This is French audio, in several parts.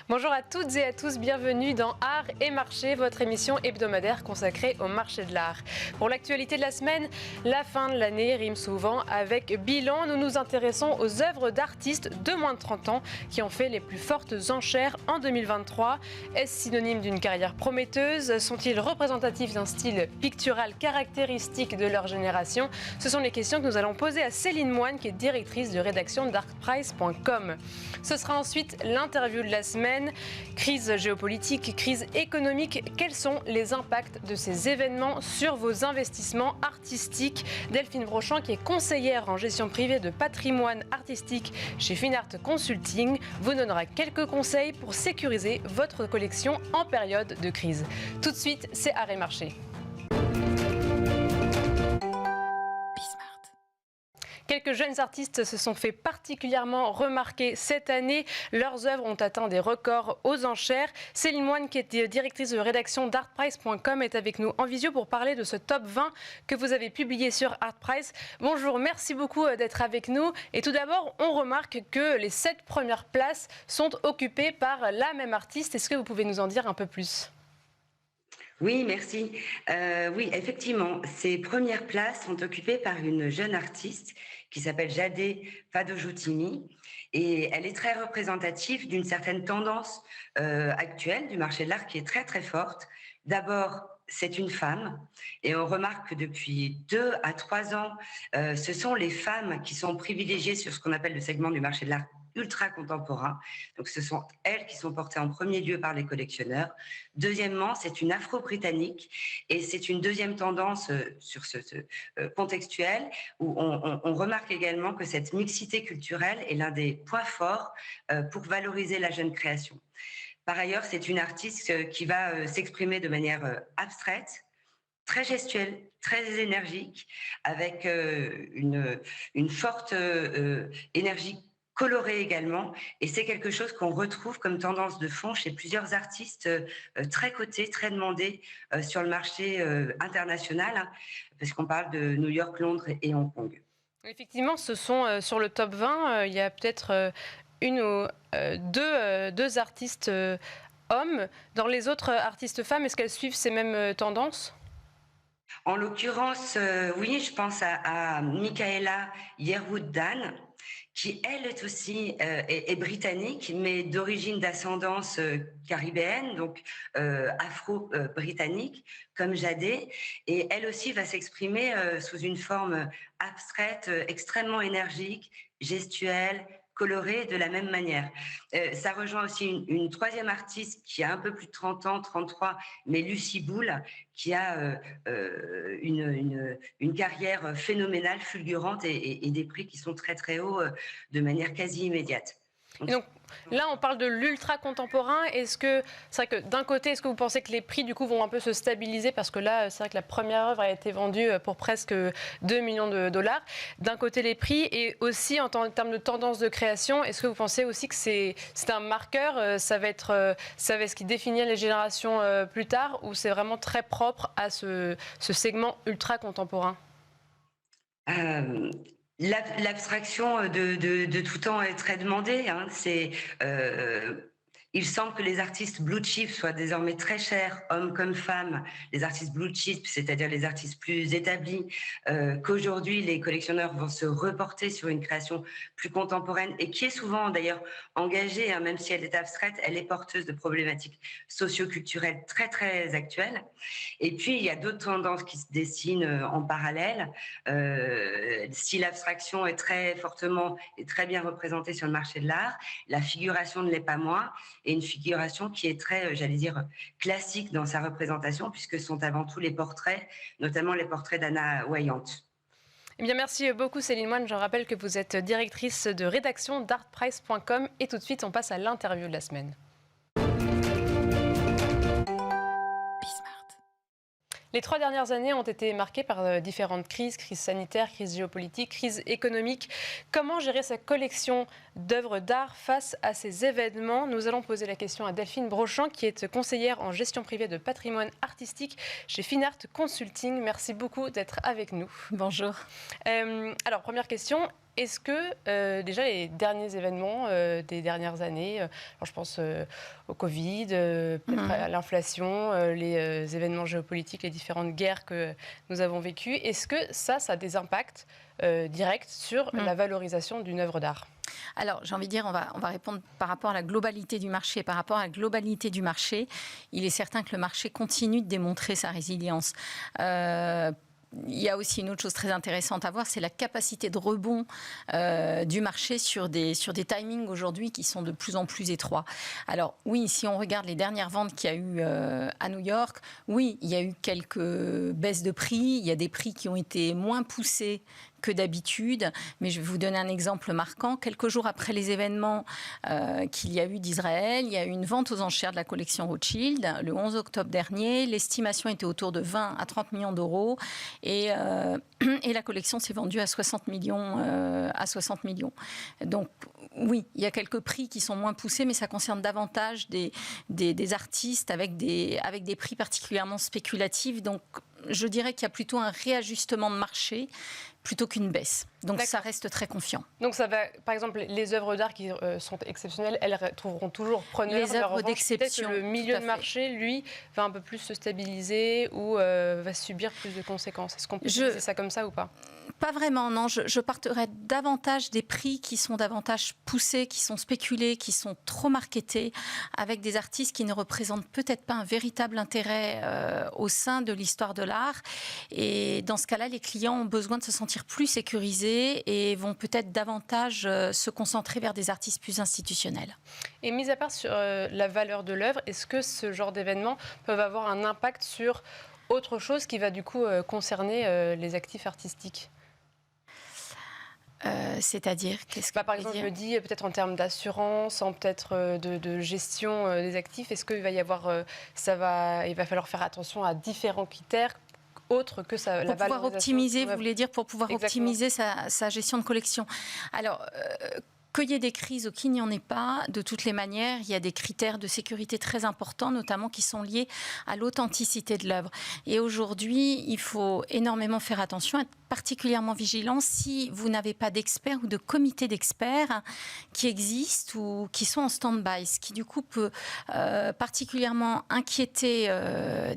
Bonjour à toutes et à tous, bienvenue dans Art et Marché, votre émission hebdomadaire consacrée au marché de l'art. Pour l'actualité de la semaine, la fin de l'année rime souvent avec bilan. Nous nous intéressons aux œuvres d'artistes de moins de 30 ans qui ont fait les plus fortes enchères en 2023. Est-ce synonyme d'une carrière prometteuse? Sont-ils représentatifs d'un style pictural caractéristique de leur génération? Ce sont les questions que nous allons poser à Céline Moine, qui est directrice de rédaction d'artprice.com. Ce sera ensuite l'interview de la semaine. Crise géopolitique, crise économique, quels sont les impacts de ces événements sur vos investissements artistiques? Delphine Brochant, qui est conseillère en gestion privée de patrimoine artistique chez Finart Consulting, vous donnera quelques conseils pour sécuriser votre collection en période de crise. Tout de suite, c'est Art et Marché. Quelques jeunes artistes se sont fait particulièrement remarquer cette année. Leurs œuvres ont atteint des records aux enchères. Céline Moine, qui est directrice de rédaction d'artprice.com, est avec nous en visio pour parler de ce top 20 que vous avez publié sur Artprice. Bonjour, merci beaucoup d'être avec nous. Et tout d'abord, on remarque que les 7 premières places sont occupées par la même artiste. Est-ce que vous pouvez nous en dire un peu plus ? Oui, merci. Oui, effectivement, ces premières places sont occupées par une jeune artiste qui s'appelle Jadé Fadojoutini, et elle est très représentative d'une certaine tendance actuelle du marché de l'art qui est très très forte. D'abord, c'est une femme, et on remarque que depuis 2 à 3 ans, ce sont les femmes qui sont privilégiées sur ce qu'on appelle le segment du marché de l'art ultra contemporain. Donc, ce sont elles qui sont portées en premier lieu par les collectionneurs. Deuxièmement, c'est une afro-britannique, et c'est une deuxième tendance sur ce contextuel où on remarque également que cette mixité culturelle est l'un des points forts pour valoriser la jeune création. Par ailleurs, c'est une artiste qui va s'exprimer de manière abstraite, très gestuelle, très énergique, avec une forte énergie colorée également, et c'est quelque chose qu'on retrouve comme tendance de fond chez plusieurs artistes très cotés, très demandés sur le marché international, hein, parce qu'on parle de New York, Londres et Hong Kong. Effectivement, ce sont sur le top 20, il y a peut-être une ou deux artistes hommes. Dans les autres artistes femmes, est-ce qu'elles suivent ces mêmes tendances ? En l'occurrence, oui, je pense à Michaela Yearwood-Dan, qui, elle, est aussi est britannique, mais d'origine d'ascendance caribéenne, donc afro-britannique, comme Jadé. Et elle aussi va s'exprimer sous une forme abstraite, extrêmement énergique, gestuelle, colorée de la même manière. Ça rejoint aussi une troisième artiste qui a un peu plus de 30 ans, 33, mais Lucy Boulle, qui a une carrière phénoménale, fulgurante, et des prix qui sont très très hauts de manière quasi immédiate. Donc là, on parle de l'ultra contemporain. C'est vrai que d'un côté, est-ce que vous pensez que les prix du coup vont un peu se stabiliser, parce que là, c'est vrai que la première œuvre a été vendue pour presque 2 millions de dollars. D'un côté, les prix, et aussi en termes de tendance de création, est-ce que vous pensez aussi que c'est un marqueur, ça va être ce qui définit les générations plus tard, ou c'est vraiment très propre à ce segment ultra contemporain ? L'abstraction de tout temps est très demandée, hein. Il semble que les artistes blue chip soient désormais très chers, hommes comme femmes. Les artistes blue chip, c'est-à-dire les artistes plus établis, qu'aujourd'hui les collectionneurs vont se reporter sur une création plus contemporaine, et qui est souvent d'ailleurs engagée, hein, même si elle est abstraite, elle est porteuse de problématiques socio-culturelles très très actuelles. Et puis il y a d'autres tendances qui se dessinent en parallèle. Si l'abstraction est très fortement et très bien représentée sur le marché de l'art, la figuration ne l'est pas moins, et une figuration qui est très, j'allais dire, classique dans sa représentation, puisque ce sont avant tout les portraits, notamment les portraits d'Anna Weyant. Eh bien, merci beaucoup Céline Moine. Je rappelle que vous êtes directrice de rédaction d'artprice.com, et tout de suite, on passe à l'interview de la semaine. Les 3 dernières années ont été marquées par différentes crises, crise sanitaire, crise géopolitique, crise économique. Comment gérer sa collection d'œuvres d'art face à ces événements? Nous allons poser la question à Delphine Brochant, qui est conseillère en gestion privée de patrimoine artistique chez Finart Consulting. Merci beaucoup d'être avec nous. Bonjour. Alors, première question. Est-ce que déjà les derniers événements des dernières années, alors je pense au Covid, peut-être à l'inflation, les événements géopolitiques, les différentes guerres que nous avons vécues, est-ce que ça a des impacts directs sur la valorisation d'une œuvre d'art? Alors, j'ai envie de dire, on va répondre par rapport à la globalité du marché. Par rapport à la globalité du marché, il est certain que le marché continue de démontrer sa résilience. Il y a aussi une autre chose très intéressante à voir, c'est la capacité de rebond du marché sur des timings aujourd'hui qui sont de plus en plus étroits. Alors oui, si on regarde les dernières ventes qu'il y a eu à New York, oui, il y a eu quelques baisses de prix, il y a des prix qui ont été moins poussés que d'habitude, mais je vais vous donner un exemple marquant. Quelques jours après les événements qu'il y a eu d'Israël, il y a eu une vente aux enchères de la collection Rothschild le 11 octobre dernier. L'estimation était autour de 20 à 30 millions d'euros et la collection s'est vendue à 60 millions. Donc oui, il y a quelques prix qui sont moins poussés, mais ça concerne davantage des artistes avec des prix particulièrement spéculatifs. Donc je dirais qu'il y a plutôt un réajustement de marché plutôt qu'une baisse. Donc ça reste très confiant. Donc ça va, par exemple, les œuvres d'art qui sont exceptionnelles, elles trouveront toujours preneur. Les œuvres d'exception. Le milieu de marché, lui, va un peu plus se stabiliser ou va subir plus de conséquences. Est-ce qu'on peut dire ça comme ça ou pas? Pas vraiment, non. Je partirais davantage des prix qui sont davantage poussés, qui sont spéculés, qui sont trop marketés, avec des artistes qui ne représentent peut-être pas un véritable intérêt au sein de l'histoire de l'art. Et dans ce cas-là, les clients ont besoin de se sentir plus sécurisés et vont peut-être davantage se concentrer vers des artistes plus institutionnels. Et mis à part sur la valeur de l'œuvre, est-ce que ce genre d'événements peuvent avoir un impact sur autre chose qui va du coup concerner les actifs artistiques? C'est-à-dire, qu'est-ce que par exemple, je me dis peut-être en termes d'assurance, peut-être de gestion des actifs. Est-ce qu'il va y avoir, il va falloir faire attention à différents critères autres que la valorisation? Pour pouvoir optimiser, vous voulez dire, pour pouvoir Exactement. optimiser sa gestion de collection. Alors, qu'il y ait des crises ou qu'il n'y en ait pas, de toutes les manières, il y a des critères de sécurité très importants, notamment qui sont liés à l'authenticité de l'œuvre. Et aujourd'hui, il faut énormément faire attention, être particulièrement vigilant si vous n'avez pas d'experts ou de comités d'experts qui existent ou qui sont en stand-by, ce qui du coup peut particulièrement inquiéter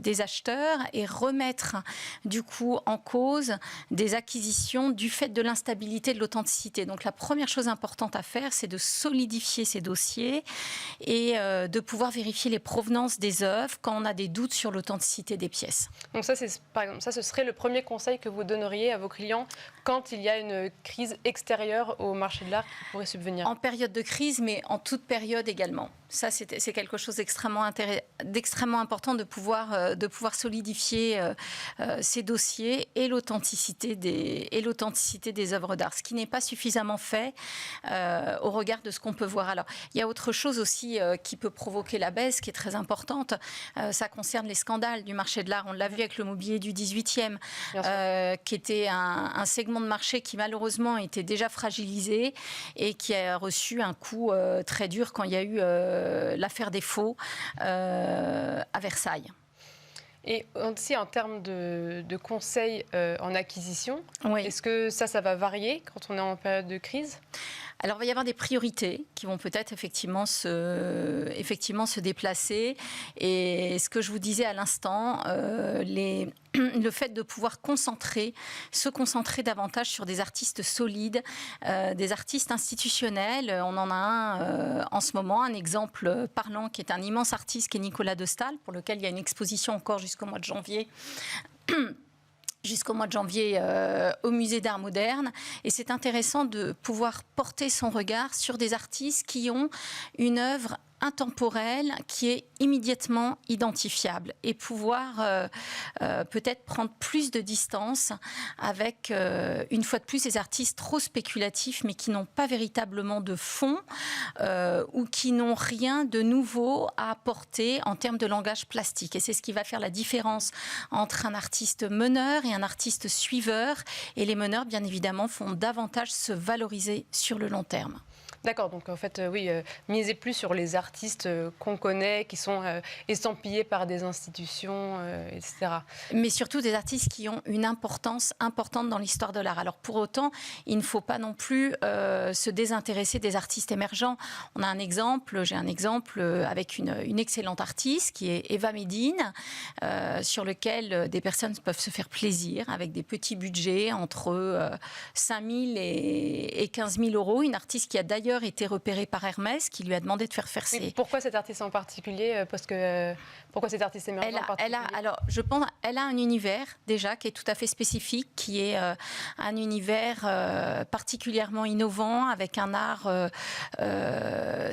des acheteurs et remettre du coup en cause des acquisitions du fait de l'instabilité de l'authenticité. Donc la première chose importante à faire, c'est de solidifier ces dossiers et de pouvoir vérifier les provenances des œuvres quand on a des doutes sur l'authenticité des pièces. Donc ça, par exemple, ce serait le premier conseil que vous donneriez à vos clients quand il y a une crise extérieure au marché de l'art qui pourrait subvenir? En période de crise, mais en toute période également. Ça, c'est quelque chose d'extrêmement important de pouvoir solidifier ces dossiers et l'authenticité des œuvres d'art, ce qui n'est pas suffisamment fait au regard de ce qu'on peut voir. Alors, il y a autre chose aussi qui peut provoquer la baisse, qui est très importante. Ça concerne les scandales du marché de l'art. On l'a vu avec le mobilier du 18e, qui était un segment de marché qui malheureusement était déjà fragilisé et qui a reçu un coup très dur quand il y a eu l'affaire des faux à Versailles. Et aussi en termes de conseils en acquisition, oui. Est-ce que ça va varier quand on est en période de crise? Alors, il va y avoir des priorités qui vont peut-être effectivement se déplacer. Et ce que je vous disais à l'instant, le fait de pouvoir se concentrer davantage sur des artistes solides, des artistes institutionnels. On en a un en ce moment, un exemple parlant qui est un immense artiste qui est Nicolas de Staël, pour lequel il y a une exposition encore jusqu'au mois de janvier. Au Musée d'Art Moderne. Et c'est intéressant de pouvoir porter son regard sur des artistes qui ont une œuvre intemporel qui est immédiatement identifiable et pouvoir peut-être prendre plus de distance avec, une fois de plus, des artistes trop spéculatifs mais qui n'ont pas véritablement de fond ou qui n'ont rien de nouveau à apporter en termes de langage plastique. Et c'est ce qui va faire la différence entre un artiste meneur et un artiste suiveur. Et les meneurs, bien évidemment, font davantage se valoriser sur le long terme. D'accord, donc en fait, oui, misez plus sur les artistes qu'on connaît, qui sont estampillés par des institutions, etc. Mais surtout des artistes qui ont une importance importante dans l'histoire de l'art. Alors pour autant, il ne faut pas non plus se désintéresser des artistes émergents. On a un exemple, j'ai un exemple avec une excellente artiste qui est Eva Médine, sur lequel des personnes peuvent se faire plaisir avec des petits budgets entre 5 000 et 15 000 euros. Une artiste qui a d'ailleurs été repérée par Hermès, qui lui a demandé de faire ses... Mais pourquoi cette artiste en particulier? Pourquoi cette artiste émergente en particulier? Alors, je pense qu'elle a un univers déjà qui est tout à fait spécifique, qui est un univers particulièrement innovant, avec un art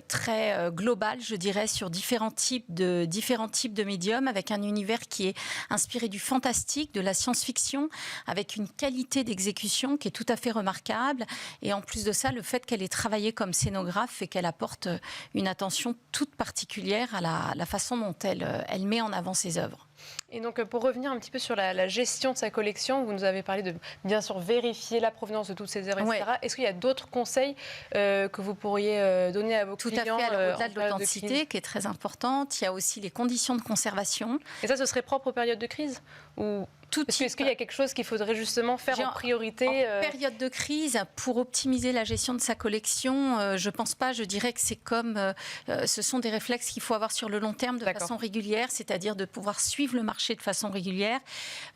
très global, je dirais, sur différents types de médiums, avec un univers qui est inspiré du fantastique, de la science-fiction, avec une qualité d'exécution qui est tout à fait remarquable. Et en plus de ça, le fait qu'elle ait travaillé comme scénographe fait qu'elle apporte une attention toute particulière à la façon dont elle met en avant ses œuvres. Et donc, pour revenir un petit peu sur la gestion de sa collection, vous nous avez parlé de, bien sûr, vérifier la provenance de toutes ces œuvres, etc. Ouais. Est-ce qu'il y a d'autres conseils que vous pourriez donner à vos clients? Tout à fait. Alors, au-delà de l'authenticité, qui est très importante, il y a aussi les conditions de conservation. Et ça, ce serait propre aux périodes de crise ou... Est-ce qu'il y a quelque chose qu'il faudrait justement faire en priorité En période de crise, pour optimiser la gestion de sa collection, je ne pense pas. Je dirais que c'est comme... ce sont des réflexes qu'il faut avoir sur le long terme de façon régulière, c'est-à-dire de pouvoir suivre le marché de façon régulière,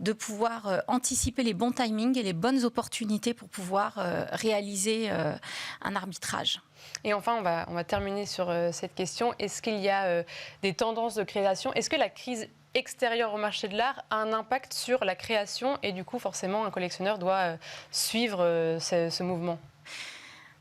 de pouvoir anticiper les bons timings et les bonnes opportunités pour pouvoir réaliser un arbitrage. Et enfin, on va terminer sur cette question. Est-ce qu'il y a des tendances de création? Est-ce que la crise extérieure au marché de l'art a un impact sur la création et du coup, forcément, un collectionneur doit suivre ce mouvement?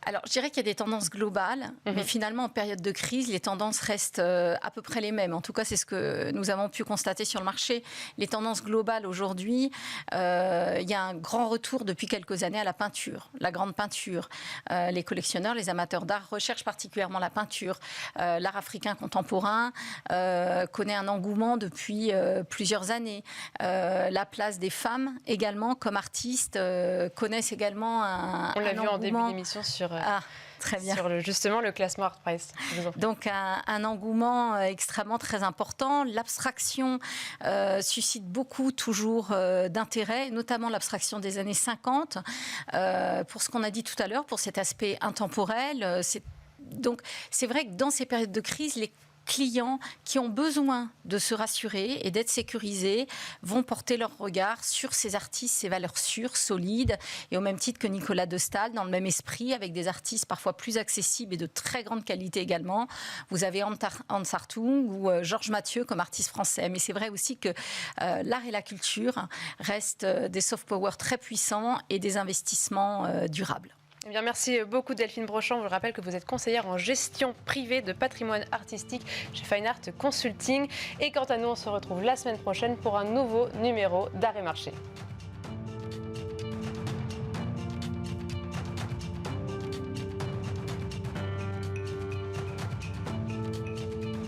Alors, je dirais qu'il y a des tendances globales, mais finalement, en période de crise, les tendances restent à peu près les mêmes. En tout cas, c'est ce que nous avons pu constater sur le marché. Les tendances globales aujourd'hui, il y a un grand retour depuis quelques années à la peinture, la grande peinture. Les collectionneurs, les amateurs d'art recherchent particulièrement la peinture. L'art africain contemporain connaît un engouement depuis plusieurs années. La place des femmes, également, comme artistes, connaissent également un engouement. On l'a vu en début d'émission sur... très bien. Sur justement le classement ArtPrice. Donc un engouement extrêmement très important. L'abstraction suscite beaucoup toujours d'intérêt, notamment l'abstraction des années 50. Pour ce qu'on a dit tout à l'heure, pour cet aspect intemporel. Donc c'est vrai que dans ces périodes de crise, les clients qui ont besoin de se rassurer et d'être sécurisés vont porter leur regard sur ces artistes, ces valeurs sûres, solides, et au même titre que Nicolas de Staël, dans le même esprit, avec des artistes parfois plus accessibles et de très grande qualité également. Vous avez Hans Hartung ou Georges Mathieu comme artistes français. Mais c'est vrai aussi que l'art et la culture restent des soft power très puissants et des investissements durables. Eh bien, merci beaucoup Delphine Brochant. Je vous rappelle que vous êtes conseillère en gestion privée de patrimoine artistique chez Fine Art Consulting. Et quant à nous, on se retrouve la semaine prochaine pour un nouveau numéro d'Art et Marché.